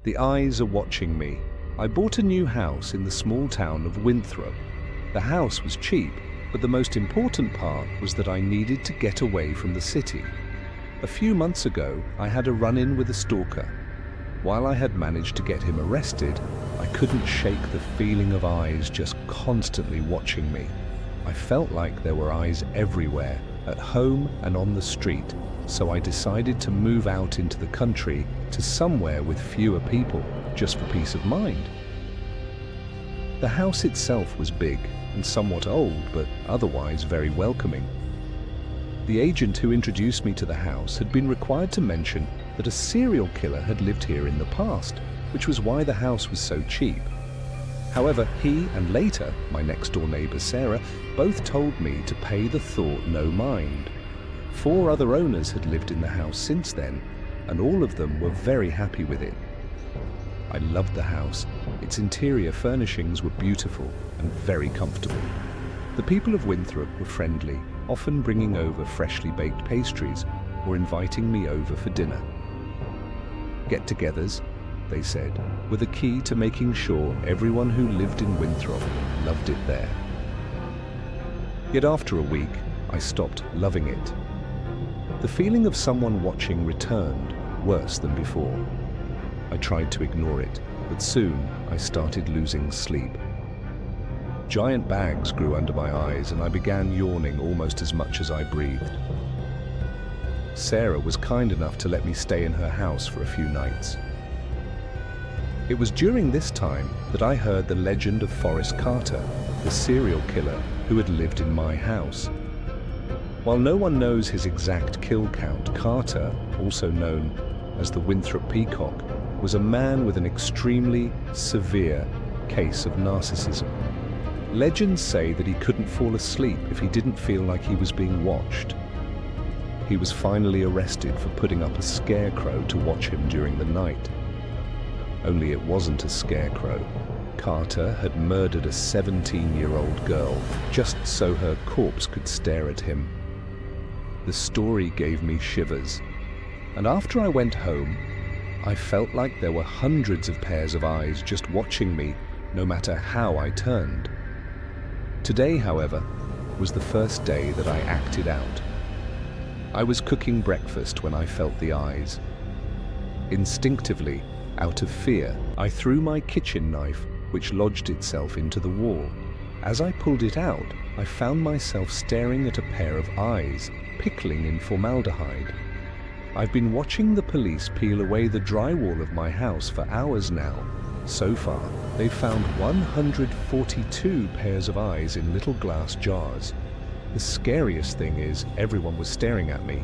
The eyes are watching me. I bought a new house in the small town of Winthrop. The house was cheap, but the most important part was that I needed to get away from the city. A few months ago, I had a run-in with a stalker. While I had managed to get him arrested, I couldn't shake the feeling of eyes just constantly watching me. I felt like there were eyes everywhere, at home and on the street, so I decided to move out into the country to somewhere with fewer people, just for peace of mind. The house itself was big and somewhat old, but otherwise very welcoming. The agent who introduced me to the house had been required to mention that a serial killer had lived here in the past, which was why the house was so cheap. However, he and later my next-door neighbor Sarah both told me to pay the thought no mind. 4 other owners had lived in the house since then, and all of them were very happy with it. I loved the house. Its interior furnishings were beautiful and very comfortable. The people of Winthrop were friendly, often bringing over freshly baked pastries or inviting me over for dinner. Get-togethers, they said, were the key to making sure everyone who lived in Winthrop loved it there. Yet after a week, I stopped loving it. The feeling of someone watching returned, worse than before. I tried to ignore it, but soon I started losing sleep. Giant bags grew under my eyes and I began yawning almost as much as I breathed. Sarah was kind enough to let me stay in her house for a few nights. It was during this time that I heard the legend of Forrest Carter, the serial killer who had lived in my house. While no one knows his exact kill count, Carter, also known as the Winthrop Peacock, was a man with an extremely severe case of narcissism. Legends say that he couldn't fall asleep if he didn't feel like he was being watched. He was finally arrested for putting up a scarecrow to watch him during the night. Only it wasn't a scarecrow. Carter had murdered a 17-year-old girl just so her corpse could stare at him. The story gave me shivers, and after I went home, I felt like there were hundreds of pairs of eyes just watching me, no matter how I turned. Today, however, was the first day that I acted out. I was cooking breakfast when I felt the eyes. Instinctively, out of fear, I threw my kitchen knife, which lodged itself into the wall. As I pulled it out, I found myself staring at a pair of eyes, pickling in formaldehyde. I've been watching the police peel away the drywall of my house for hours now. So far, they've found 142 pairs of eyes in little glass jars. The scariest thing is everyone was staring at me,